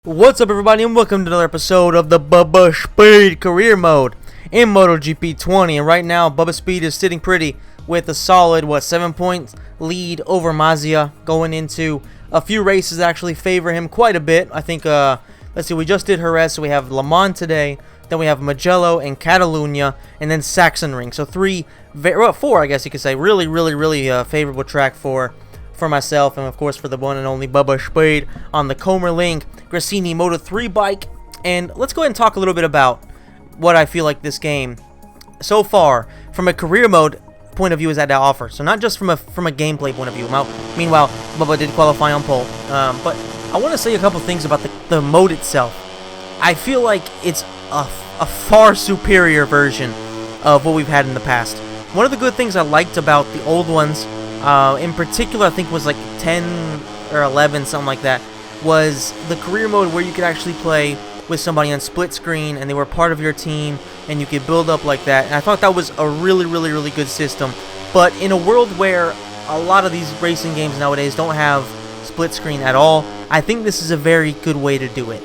What's up, everybody, and welcome to another episode of the Bubba Speed career mode in MotoGP 20. And right now, Bubba Speed is sitting pretty with a solid, 7-point lead over Masìa, going into a few races that actually favor him quite a bit. I think, let's see, we just did Jerez, so we have Le Mans today, then we have Mugello and Catalunya, and then Sachsenring. So four, I guess you could say, really favorable track for myself, and of course for the one and only Bubba Speed on the Comer Link Gresini Moto3 bike. And let's go ahead and talk a little bit about what I feel like this game so far from a career mode point of view is at that offer. So not just from a gameplay point of view. Meanwhile, Bubba did qualify on pole, but I want to say a couple things about the mode itself. I feel like it's a far superior version of what we've had in the past. One of the good things I liked about the old ones, in particular, I think was like 10 or 11, something like that, was the career mode where you could actually play with somebody on split screen and they were part of your team and you could build up like that. And I thought that was a really good system. But in a world where a lot of these racing games nowadays don't have split screen at all, I think this is a very good way to do it.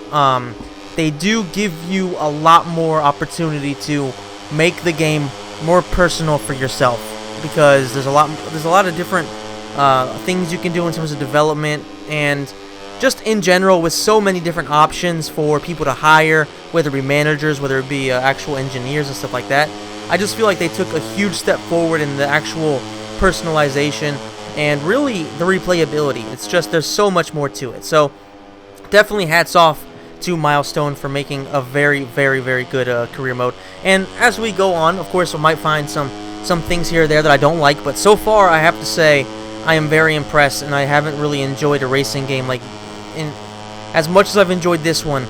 They do give you a lot more opportunity to make the game more personal for yourself, because there's a lot of different things you can do in terms of development, and just in general with so many different options for people to hire, whether it be managers, whether it be actual engineers and stuff like that. I just feel like they took a huge step forward in the actual personalization and really the replayability. It's just there's so much more to it. So definitely hats off to Milestone for making a very good career mode. And as we go on, of course, we might find some things here or there that I don't like, but so far I have to say I am very impressed, and I haven't really enjoyed a racing game like as much as I've enjoyed this one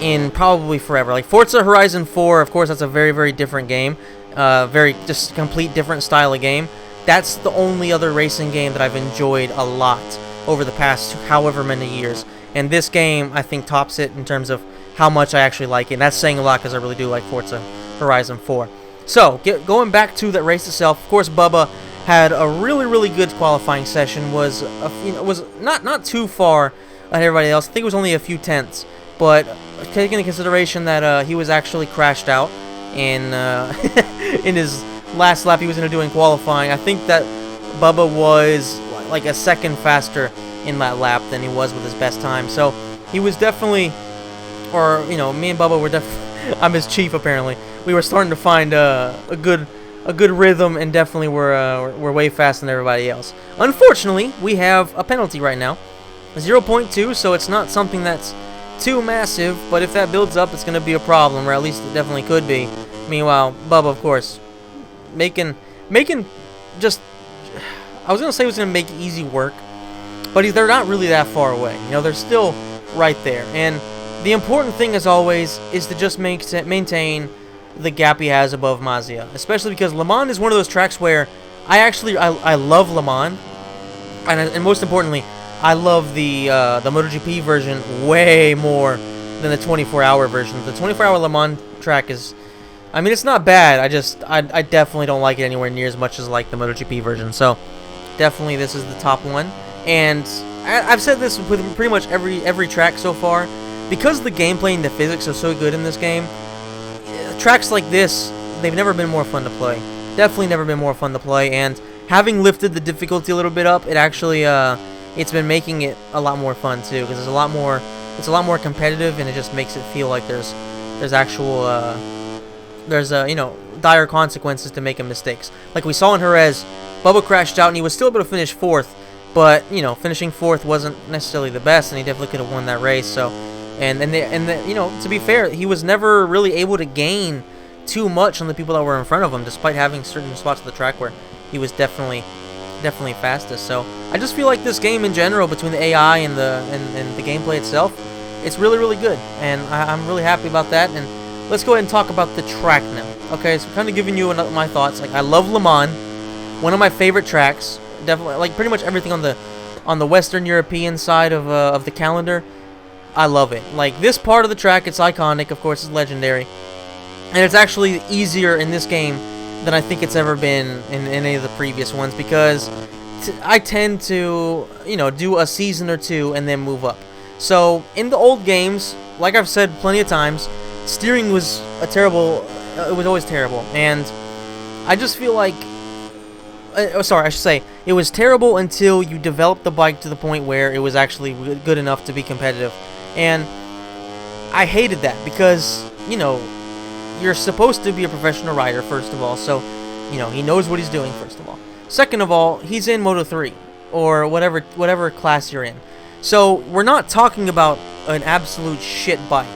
in probably forever. Like Forza Horizon 4, of course, that's a very different game, very just complete different style of game. That's the only other racing game that I've enjoyed a lot over the past however many years, and this game I think tops it in terms of how much I actually like it, and that's saying a lot because I really do like Forza Horizon 4. So, going back to that race itself, of course, Bubba had a really good qualifying session. Was not too far ahead of everybody else. I think it was only a few tenths, but taking into consideration that he was actually crashed out in in his last lap he was going to do in qualifying, I think that Bubba was like a second faster in that lap than he was with his best time. So he was definitely, or me and Bubba were definitely. I'm his chief apparently. We were starting to find a good rhythm, and definitely we're way faster than everybody else. Unfortunately, we have a penalty right now, 0.2, so it's not something that's too massive, but if that builds up, it's going to be a problem, or at least it definitely could be. Meanwhile, Bubba, of course, making just, I was going to say he was going to make easy work, but they're not really that far away. They're still right there, and the important thing, as always, is to just maintain the gap he has above Masìa, especially because Le Mans is one of those tracks where I love Le Mans, and most importantly, I love the MotoGP version way more than the 24-hour version. The 24-hour Le Mans track is, I mean, it's not bad. I definitely don't like it anywhere near as much as like the MotoGP version. So definitely this is the top one, and I've said this with pretty much every track so far. Because the gameplay and the physics are so good in this game, tracks like this, they've never been more fun to play. Definitely never been more fun to play, and having lifted the difficulty a little bit up, it actually, it's been making it a lot more fun too, because it's a lot more competitive, and it just makes it feel like there's actual, dire consequences to making mistakes. Like we saw in Jerez, Bubba crashed out, and he was still able to finish 4th, but, finishing 4th wasn't necessarily the best, and he definitely could have won that race, so. And to be fair, he was never really able to gain too much on the people that were in front of him, despite having certain spots of the track where he was definitely fastest. So I just feel like this game in general, between the AI and the gameplay itself, it's really good, and I'm really happy about that. And let's go ahead and talk about the track now. Okay, so kind of giving you my thoughts. Like, I love Le Mans, one of my favorite tracks. Definitely, like pretty much everything on the Western European side of the calendar. I love it. Like, this part of the track, it's iconic, of course, it's legendary. And it's actually easier in this game than I think it's ever been in any of the previous ones, because I tend to, do a season or two and then move up. So in the old games, like I've said plenty of times, steering was a terrible. It was always terrible, and I just feel like. Sorry, I should say it was terrible until you developed the bike to the point where it was actually good enough to be competitive, and I hated that because you're supposed to be a professional rider first of all, so he knows what he's doing first of all. Second of all, he's in Moto3 or whatever class you're in. So we're not talking about an absolute shit bike.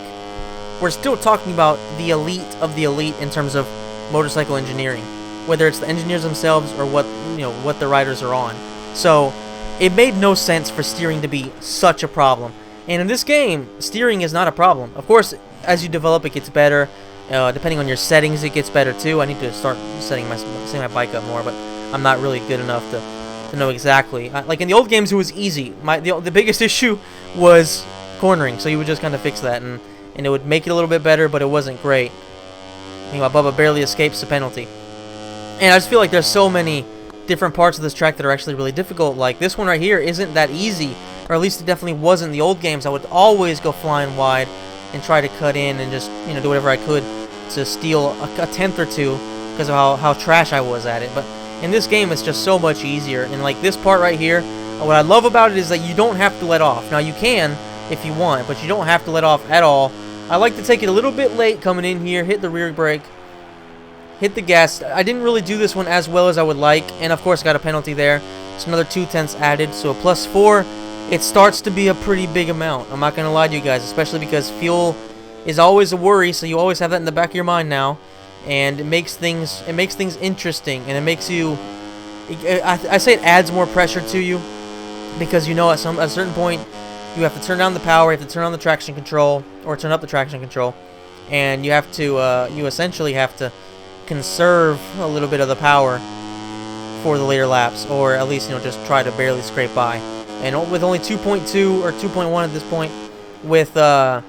We're still talking about the elite of the elite in terms of motorcycle engineering, whether it's the engineers themselves or what the riders are on. So it made no sense for steering to be such a problem. And in this game, steering is not a problem. Of course, as you develop, it gets better. Depending on your settings, it gets better too. I need to start setting my bike up more, but I'm not really good enough to know exactly. Like in the old games, it was easy. The biggest issue was cornering, so you would just kind of fix that, and it would make it a little bit better, but it wasn't great. Bubba barely escapes the penalty. And I just feel like there's so many different parts of this track that are actually really difficult. Like this one right here isn't that easy, or at least it definitely wasn't in the old games. I would always go flying wide and try to cut in and just do whatever I could to steal a tenth or two because of how trash I was at it. But in this game, it's just so much easier. And like this part right here, what I love about it is that you don't have to let off. Now you can if you want, but you don't have to let off at all. I like to take it a little bit late coming in here, hit the rear brake, hit the gas. I didn't really do this one as well as I would like, and of course got a penalty there. It's another 2/10 added, so a +4. It starts to be a pretty big amount. I'm not gonna lie to you guys, especially because fuel is always a worry, so you always have that in the back of your mind now, and it makes things interesting, and it makes you. I say it adds more pressure to you because at a certain point you have to turn down the power, you have to turn on the traction control, or turn up the traction control, and you have to you essentially have to conserve a little bit of the power for the later laps, or at least just try to barely scrape by. And with only 2.2 or 2.1 at this point, with about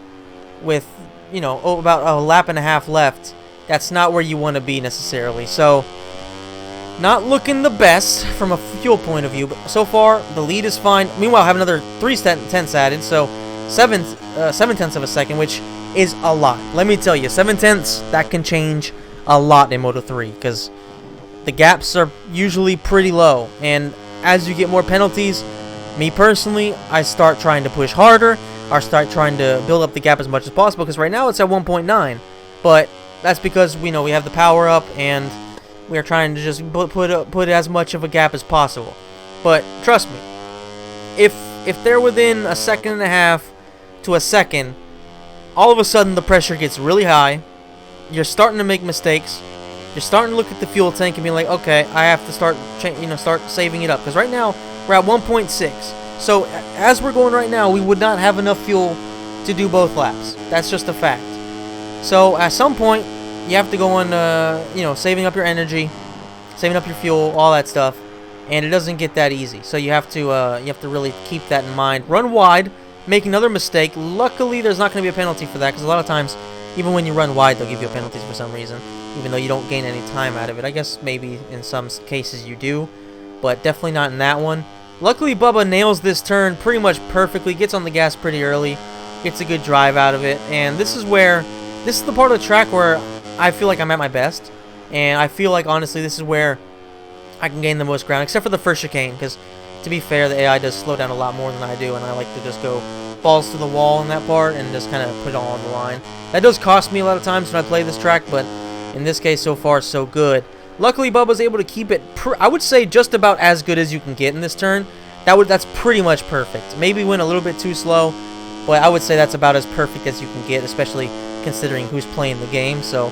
a lap and a half left, that's not where you want to be necessarily. So not looking the best from a fuel point of view, but so far the lead is fine. Meanwhile, I have another 3/10 added, so 7/10 of a second, which is a lot. Let me tell you, 7/10 that can change a lot in Moto3 because the gaps are usually pretty low, and as you get more penalties, me personally, I start trying to push harder, or start trying to build up the gap as much as possible, because right now it's at 1.9, but that's because we have the power up, and we are trying to just put as much of a gap as possible. But trust me, if they're within a second and a half to a second, all of a sudden the pressure gets really high. You're starting to make mistakes. You're starting to look at the fuel tank and be like, okay, I have to start saving it up, because right now we're at 1.6. So as we're going right now, we would not have enough fuel to do both laps. That's just a fact. So at some point, you have to go on, saving up your energy, saving up your fuel, all that stuff, and it doesn't get that easy. So you have to really keep that in mind. Run wide, make another mistake. Luckily, there's not going to be a penalty for that, because a lot of times, even when you run wide, they'll give you a penalty for some reason, even though you don't gain any time out of it. I guess maybe in some cases you do, but definitely not in that one. Luckily, Bubba nails this turn pretty much perfectly, gets on the gas pretty early, gets a good drive out of it, and this is the part of the track where I feel like I'm at my best, and I feel like, honestly, this is where I can gain the most ground, except for the first chicane, because, to be fair, the AI does slow down a lot more than I do, and I like to just go balls to the wall in that part, and just kind of put it all on the line. That does cost me a lot of times when I play this track, but in this case, so far, so good. Luckily, Bubba's able to keep it, I would say, just about as good as you can get in this turn. That's pretty much perfect. Maybe went a little bit too slow, but I would say that's about as perfect as you can get, especially considering who's playing the game. So,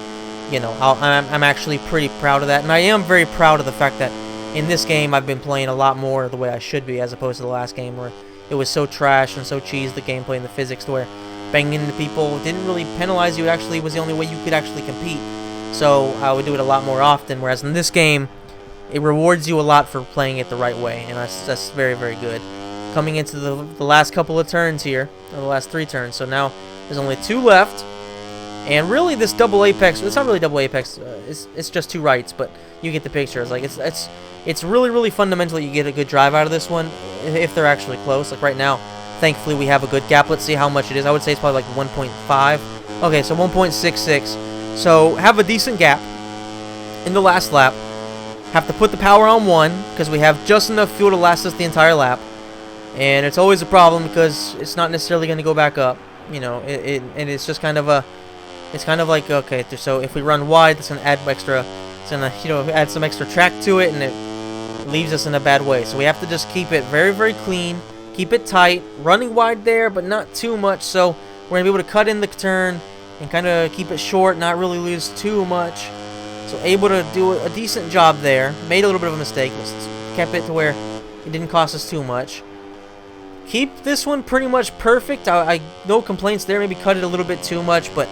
I'm actually pretty proud of that, and I am very proud of the fact that in this game I've been playing a lot more the way I should be, as opposed to the last game where it was so trash and so cheese, the gameplay and the physics, to where banging into people didn't really penalize you. It actually was the only way you could actually compete. So I would do it a lot more often, whereas in this game, it rewards you a lot for playing it the right way, and that's very, very good. Coming into the last couple of turns here, or the last 3 turns, so now there's only 2 left, and really this double apex, it's not really double apex, it's just 2 rights, but you get the picture. It's like, it's really, really fundamental you get a good drive out of this one, if they're actually close. Like right now, Thankfully, we have a good gap. Let's see how much it is. I would say it's probably like 1.5. Okay, so 1.66. So have a decent gap in the last lap. Have to put the power on 1 because we have just enough fuel to last us the entire lap. And it's always a problem because it's not necessarily going to go back up. You know, and it's just kind of a... It's kind of like, okay, so if we run wide, it's going to add extra... It's going to, you know, add some extra track to it, and it leaves us in a bad way. So we have to just keep it very, very clean. Keep it tight. Running wide there, but not too much. So we're going to be able to cut in the turn and kind of keep it short, not really lose too much. So able to do a decent job there. Made a little bit of a mistake. Kept it to where it didn't cost us too much. Keep this one pretty much perfect. I no complaints there. Maybe cut it a little bit too much, but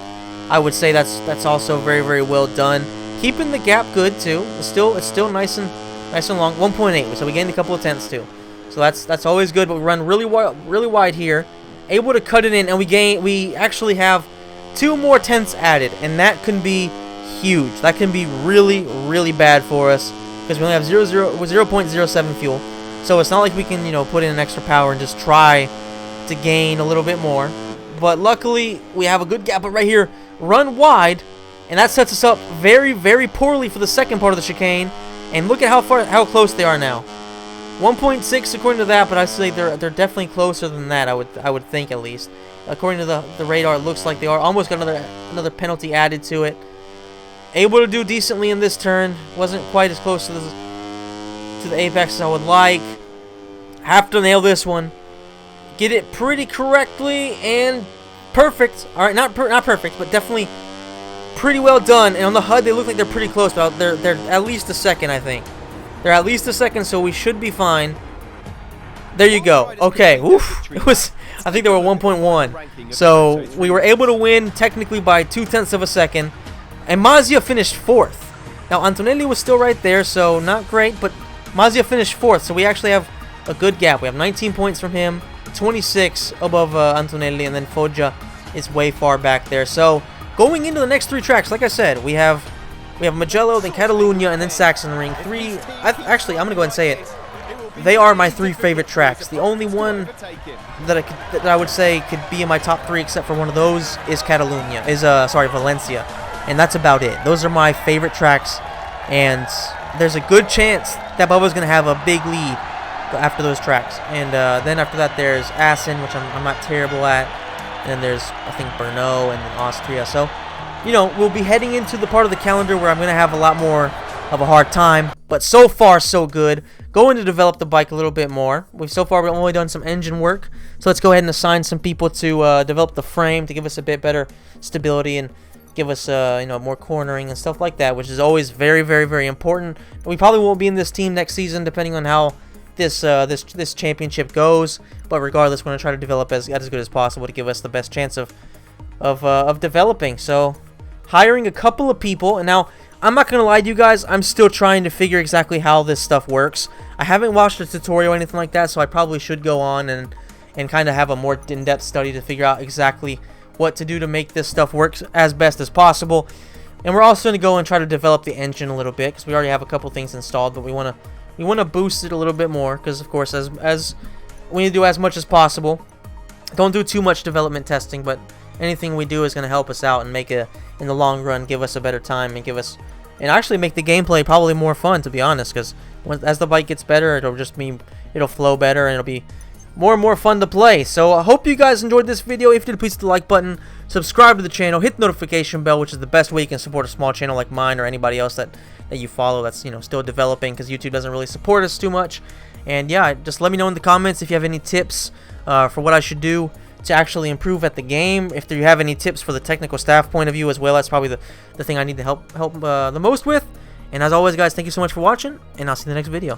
I would say that's also very, very well done. Keeping the gap good too. It's still nice and long. 1.8. So we gained a couple of tenths too. So that's always good. But we run really wide here. Able to cut it in, and we actually have 2 more tenths added, and that can be huge. That can be really, really bad for us because we only have 0.07 fuel. So it's not like we can, you know, put in an extra power and just try to gain a little bit more. But luckily, we have a good gap. But right here, run wide, and that sets us up very, very poorly for the second part of the chicane. And look at how close they are now. 1.6 according to that, but I say they're definitely closer than that. I would think at least. According to the radar, it looks like they are. Almost got another penalty added to it. Able to do decently in this turn. Wasn't quite as close to the apex as I would like. Have to nail this one. Get it pretty correctly and perfect. All right, not perfect, but definitely pretty well done. And on the HUD, they look like they're pretty close, but they're at least a second, I think. They're at least a second, so we should be fine. There you go. Okay, oof. It was. I think they were 1.1. So we were able to win technically by 0.2 of a second. And Masìa finished 4th. Now, Antonelli was still right there, so not great, but Masìa finished 4th, so we actually have a good gap. We have 19 points from him, 26 above Antonelli, and then Foggia is way far back there. So, going into the next 3 tracks, like I said, we have Mugello, then Catalunya, and then Sachsenring. Actually, I'm going to go ahead and say it. They are my 3 favorite tracks. The only one that I would say could be in my top 3, except for one of those, is Valencia. And that's about it. Those are my favorite tracks, and there's a good chance that Bubba's going to have a big lead after those tracks. And then after that, there's Assen, which I'm not terrible at. And then there's, I think, Brno and then Austria. So, you know, we'll be heading into the part of the calendar where I'm going to have a lot more of a hard time. But so far, so good. Going to develop the bike a little bit more. We've only done some engine work. So let's go ahead and assign some people to develop the frame to give us a bit better stability and give us you know, more cornering and stuff like that, which is always very, very, very important. We probably won't be in this team next season, depending on how this championship goes. But regardless, we're gonna try to develop as good as possible to give us the best chance of developing. So, hiring a couple of people, and now I'm not gonna lie to you guys, I'm still trying to figure exactly how this stuff works. I haven't watched a tutorial or anything like that, so I probably should go on and kind of have a more in-depth study to figure out exactly what to do to make this stuff work as best as possible. And we're also going to go and try to develop the engine a little bit, because we already have a couple things installed, but we want to boost it a little bit more, because of course as we need to do as much as possible. Don't do too much development testing, but anything we do is going to help us out and make it in the long run give us a better time and actually make the gameplay probably more fun, to be honest, because as the bike gets better, it'll flow better and it'll be more and more fun to play. So I hope you guys enjoyed this video. If you did, please hit the like button, subscribe to the channel, hit the notification bell, which is the best way you can support a small channel like mine or anybody else that you follow that's, you know, still developing, because YouTube doesn't really support us too much. And yeah, just let me know in the comments if you have any tips for what I should do to actually improve at the game. If you have any tips for the technical staff point of view as well, that's probably the thing I need to help the most with. And as always, guys, thank you so much for watching, and I'll see you in the next video.